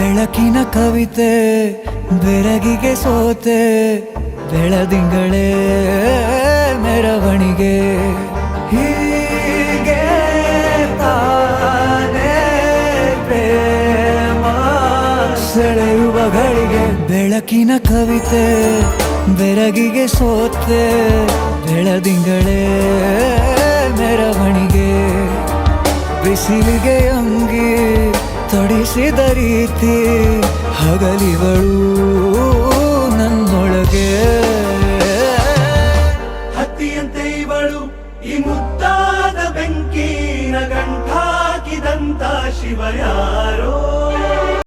ಬೆಳಕಿನ ಕವಿತೆ ಬೆರಗಿಗೆ ಸೋತೆ ಬೆಳದಿಂಗಳೇ ಮೆರವಣಿಗೆ ಹೀಗೆ ತಾನೇ ಪ್ರೇಮ ಸೆಳೆಯುವ ಗಳಿಗೆ ಬೆಳಕಿನ ಕವಿತೆ ಬೆರಗಿಗೆ ಸೋತೆ ಬೆಳದಿಂಗಳೇ ಮೆರವಣಿಗೆ ಬಿಸಿಲಿಗೆ ಅಂಗಿ ತೊಡಿಸಿದ ರೀತಿ ಹಗಲಿಗಳು ನನ್ನೊಳಗೆ ಹತ್ತಿಯಂತೆ ಇವಳು ಈ ಮುದ್ದಾದ ಬೆಂಕಿನ ಗಂಟಾಕಿದಂತ ಶಿವಯ